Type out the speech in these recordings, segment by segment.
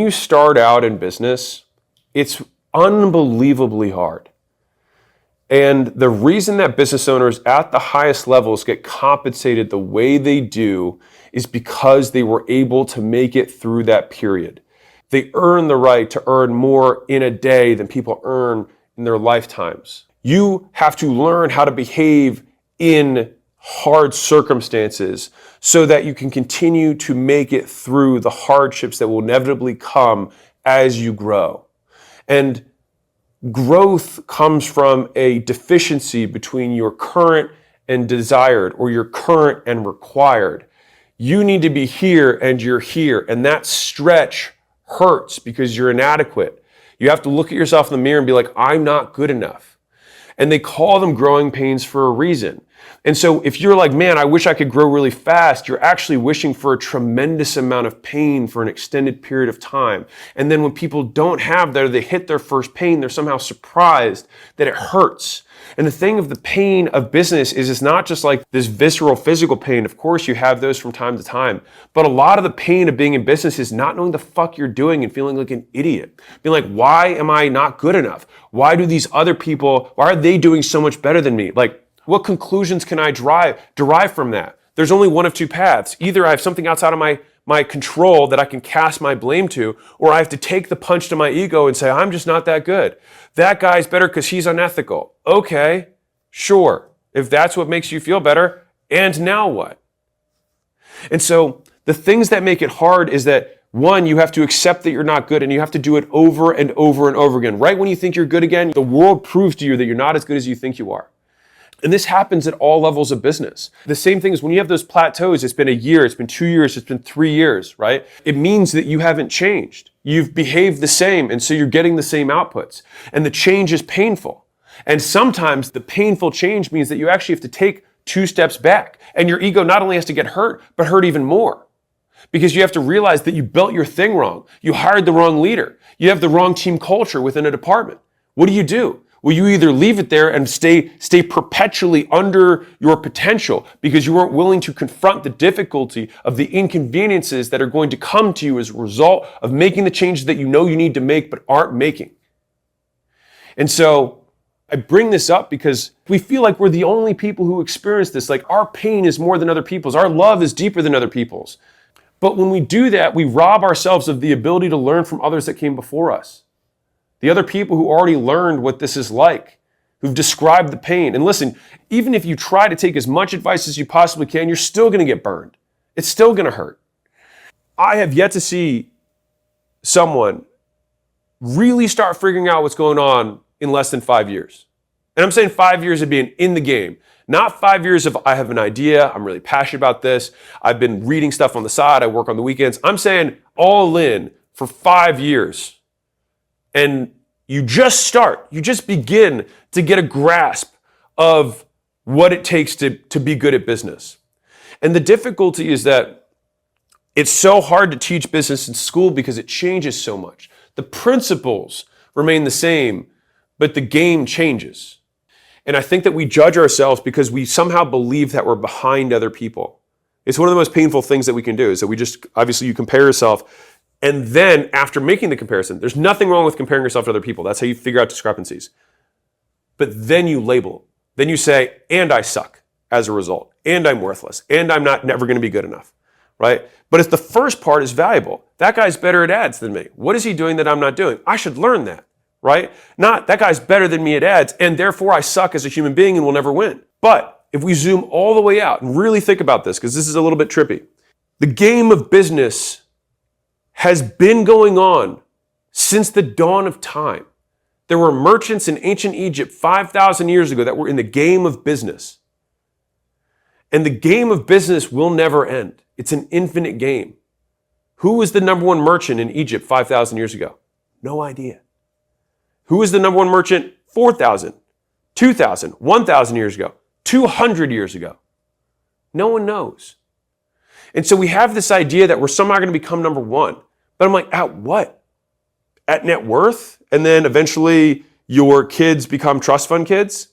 When you start out in business, it's unbelievably hard. And the reason that business owners at the highest levels get compensated the way they do is because they were able to make it through that period. They earn the right to earn more in a day than people earn in their lifetimes. You have to learn how to behave in hard circumstances so that you can continue to make it through the hardships that will inevitably come as you grow. And growth comes from a deficiency between your current and desired, or your current and required. You need to be here and you're here, and that stretch hurts because you're inadequate. You have to look at yourself in the mirror and be like, I'm not good enough. And they call them growing pains for a reason. And so if you're like, man, I wish I could grow really fast, you're actually wishing for a tremendous amount of pain for an extended period of time. And then when people don't have that, or they hit their first pain, they're somehow surprised that it hurts. And the thing of the pain of business is it's not just like this visceral physical pain. Of course, you have those from time to time. But a lot of the pain of being in business is not knowing the fuck you're doing and feeling like an idiot. Being like, why am I not good enough? Why do these other people, why are they doing so much better than me? Like, what conclusions can I derive from that? There's only one of two paths. Either I have something outside of my control that I can cast my blame to, or I have to take the punch to my ego and say, I'm just not that good. That guy's better because he's unethical. Okay, sure. If that's what makes you feel better, and now what? And so the things that make it hard is that, one, you have to accept that you're not good, and you have to do it over and over and over again. Right when you think you're good again, the world proves to you that you're not as good as you think you are. And this happens at all levels of business. The same thing is when you have those plateaus, it's been a year, it's been 2 years, it's been 3 years, right? It means that you haven't changed. You've behaved the same, and so you're getting the same outputs. And the change is painful. And sometimes the painful change means that you actually have to take 2 steps back. And your ego not only has to get hurt, but hurt even more. Because you have to realize that you built your thing wrong. You hired the wrong leader. You have the wrong team culture within a department. What do? Well, you either leave it there and stay perpetually under your potential because you weren't willing to confront the difficulty of the inconveniences that are going to come to you as a result of making the changes that you know you need to make but aren't making. And so I bring this up because we feel like we're the only people who experience this. Like our pain is more than other people's. Our love is deeper than other people's. But when we do that, we rob ourselves of the ability to learn from others that came before us. The other people who already learned what this is like, who've described the pain. And listen, even if you try to take as much advice as you possibly can, you're still going to get burned. It's still going to hurt. I have yet to see someone really start figuring out what's going on in less than 5 years. And I'm saying 5 years of being in the game. Not 5 years of I have an idea, I'm really passionate about this, I've been reading stuff on the side, I work on the weekends. I'm saying all in for 5 years. And you just begin to get a grasp of what it takes to be good at business. And the difficulty is that it's so hard to teach business in school because it changes so much. The principles remain the same, but the game changes. And I think that we judge ourselves because we somehow believe that we're behind other people. It's one of the most painful things that we can do is that obviously you compare yourself. And then after making the comparison, there's nothing wrong with comparing yourself to other people. That's how you figure out discrepancies. But then you label. Then you say, and I suck as a result. And I'm worthless. And I'm never going to be good enough. Right? But if the first part is valuable, that guy's better at ads than me. What is he doing that I'm not doing? I should learn that. Right? Not that guy's better than me at ads and therefore I suck as a human being and will never win. But if we zoom all the way out and really think about this, because this is a little bit trippy, the game of business has been going on since the dawn of time. There were merchants in ancient Egypt 5,000 years ago that were in the game of business. And the game of business will never end. It's an infinite game. Who was the number one merchant in Egypt 5,000 years ago? No idea. Who was the number one merchant 4,000, 2,000, 1,000 years ago, 200 years ago? No one knows. And so we have this idea that we're somehow going to become number one. But I'm like, at what? At net worth? And then eventually your kids become trust fund kids?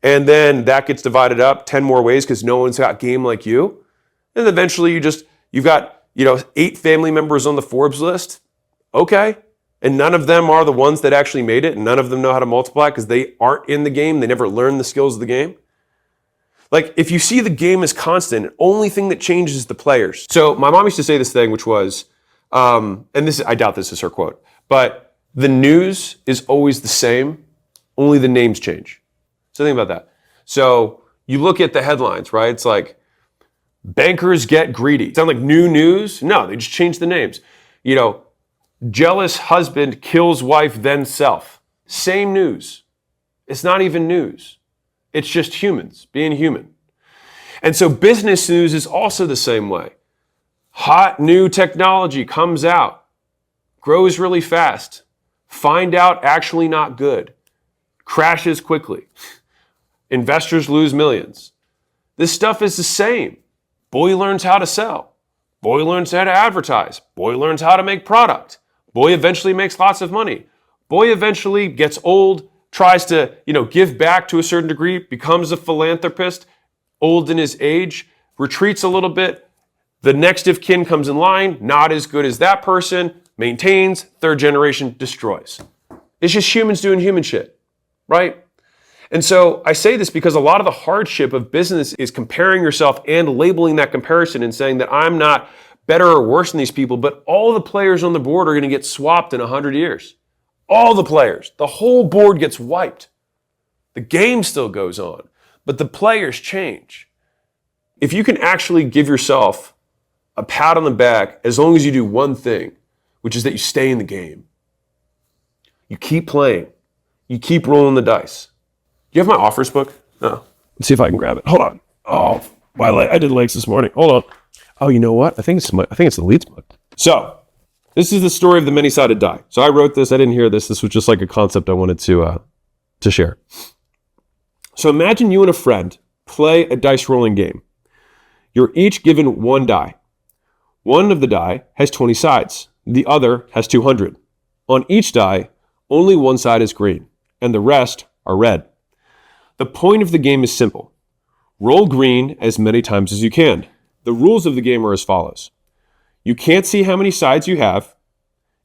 And then that gets divided up 10 more ways because no one's got game like you? And eventually you've got 8 family members on the Forbes list. Okay. And none of them are the ones that actually made it, and none of them know how to multiply because they aren't in the game. They never learned the skills of the game. Like, if you see the game as constant, the only thing that changes is the players. So my mom used to say this thing, which was, and this, I doubt this is her quote, but the news is always the same, only the names change. So think about that. So you look at the headlines, right? It's like, bankers get greedy. Sound like new news? No, they just changed the names. You know, jealous husband kills wife, then self. Same news. It's not even news. It's just humans being human. And so business news is also the same way. Hot new technology comes out, grows really fast, find out actually not good, crashes quickly. Investors lose millions. This stuff is the same. Boy learns how to sell. Boy learns how to advertise. Boy learns how to make product. Boy eventually makes lots of money. Boy eventually gets old, tries to, give back to a certain degree, becomes a philanthropist, old in his age, retreats a little bit. The next of kin comes in line, not as good as that person, maintains, third generation destroys. It's just humans doing human shit, right? And so I say this because a lot of the hardship of business is comparing yourself and labeling that comparison and saying that I'm not better or worse than these people, but all the players on the board are going to get swapped in 100 years. All the players, the whole board gets wiped. The game still goes on, but the players change. If you can actually give yourself a pat on the back as long as you do one thing, which is that you stay in the game. You keep playing. You keep rolling the dice. Do you have my offers book? No. Let's see if I can grab it. Hold on. Oh, I did legs this morning. Hold on. Oh, you know what? I think it's the leads book. So, this is the story of the many-sided die. So I wrote this. I didn't hear this. This was just like a concept I wanted to share. So imagine you and a friend play a dice rolling game. You're each given one die. One of the die has 20 sides. The other has 200. On each die, only one side is green, and the rest are red. The point of the game is simple. Roll green as many times as you can. The rules of the game are as follows. You can't see how many sides you have.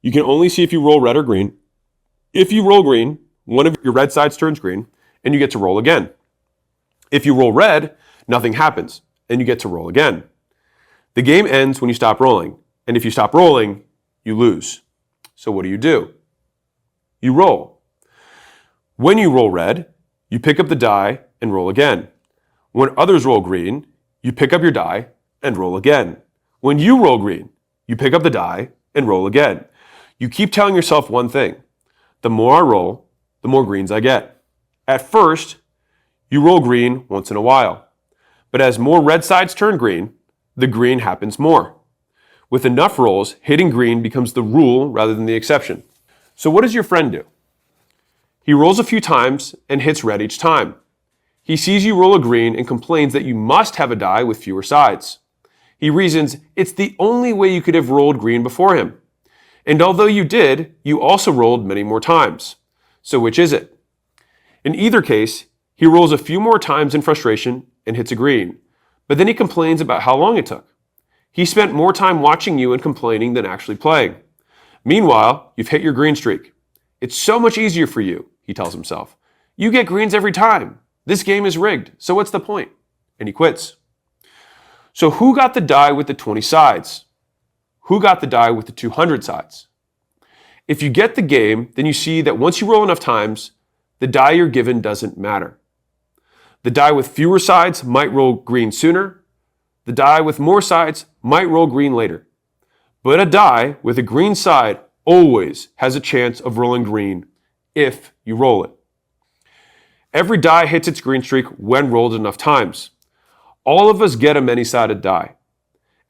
You can only see if you roll red or green. If you roll green, one of your red sides turns green, and you get to roll again. If you roll red, nothing happens, and you get to roll again. The game ends when you stop rolling, and if you stop rolling, you lose. So what do? You roll. When you roll red, you pick up the die and roll again. When others roll green, you pick up your die and roll again. When you roll green, you pick up the die and roll again. You keep telling yourself one thing. The more I roll, the more greens I get. At first, you roll green once in a while. But as more red sides turn green, the green happens more. With enough rolls, hitting green becomes the rule rather than the exception. So what does your friend do? He rolls a few times and hits red each time. He sees you roll a green and complains that you must have a die with fewer sides. He reasons it's the only way you could have rolled green before him. And although you did, you also rolled many more times. So which is it? In either case, he rolls a few more times in frustration and hits a green. But then he complains about how long it took. He spent more time watching you and complaining than actually playing. Meanwhile, you've hit your green streak. It's so much easier for you, he tells himself. You get greens every time. This game is rigged, so what's the point? And he quits. So who got the die with the 20 sides? Who got the die with the 200 sides? If you get the game, then you see that once you roll enough times, the die you're given doesn't matter. The die with fewer sides might roll green sooner. The die with more sides might roll green later. But a die with a green side always has a chance of rolling green if you roll it. Every die hits its green streak when rolled enough times. All of us get a many-sided die.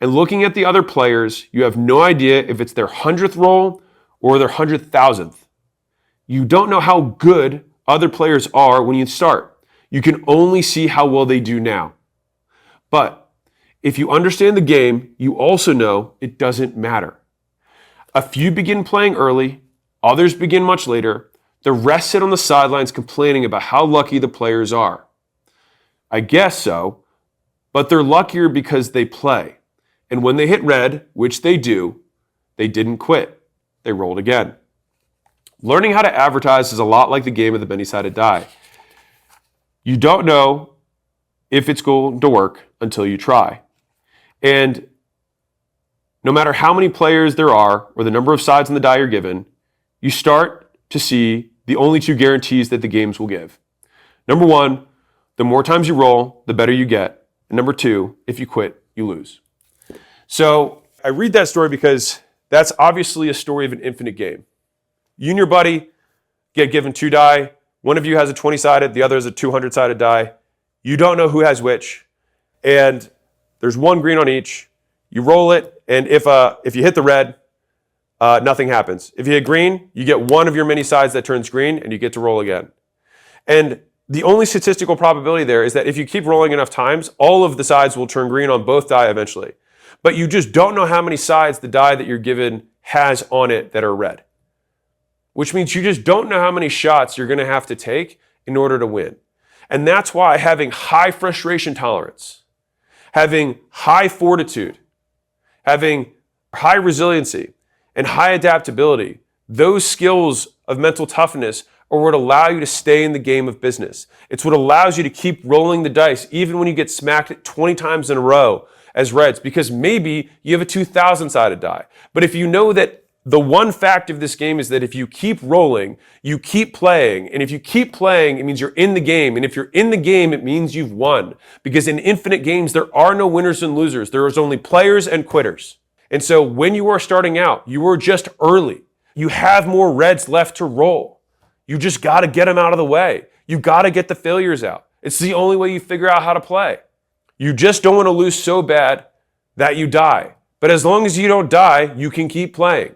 And looking at the other players, you have no idea if it's their 100th roll or their 100,000th. You don't know how good other players are when you start. You can only see how well they do now. But if you understand the game, you also know it doesn't matter. A few begin playing early, others begin much later. The rest sit on the sidelines complaining about how lucky the players are. I guess so, but they're luckier because they play. And when they hit red, which they do, they didn't quit. they rolled again. Learning how to advertise is a lot like the game of the many-sided die. You don't know if it's going to work until you try. And no matter how many players there are or the number of sides on the die you're given, you start to see the only two guarantees that the games will give. Number one, the more times you roll, the better you get. And number two, if you quit, you lose. So I read that story because that's obviously a story of an infinite game. You and your buddy get given two die. One of you has a 20-sided, the other has a 200-sided die. You don't know who has which. And there's one green on each. You roll it, and if you hit the red, nothing happens. If you hit green, you get one of your many sides that turns green, and you get to roll again. And the only statistical probability there is that if you keep rolling enough times, all of the sides will turn green on both die eventually. But you just don't know how many sides the die that you're given has on it that are red. Which means you just don't know how many shots you're going to have to take in order to win. And that's why having high frustration tolerance, having high fortitude, having high resiliency, and high adaptability, those skills of mental toughness are what allow you to stay in the game of business. It's what allows you to keep rolling the dice even when you get smacked 20 times in a row as reds, because maybe you have a 2,000-sided die. But if you know that the one fact of this game is that if you keep rolling, you keep playing. And if you keep playing, it means you're in the game. And if you're in the game, it means you've won. Because in infinite games, there are no winners and losers. There is only players and quitters. And so when you are starting out, you are just early. You have more reds left to roll. You just got to get them out of the way. You got to get the failures out. It's the only way you figure out how to play. You just don't want to lose so bad that you die. But as long as you don't die, you can keep playing.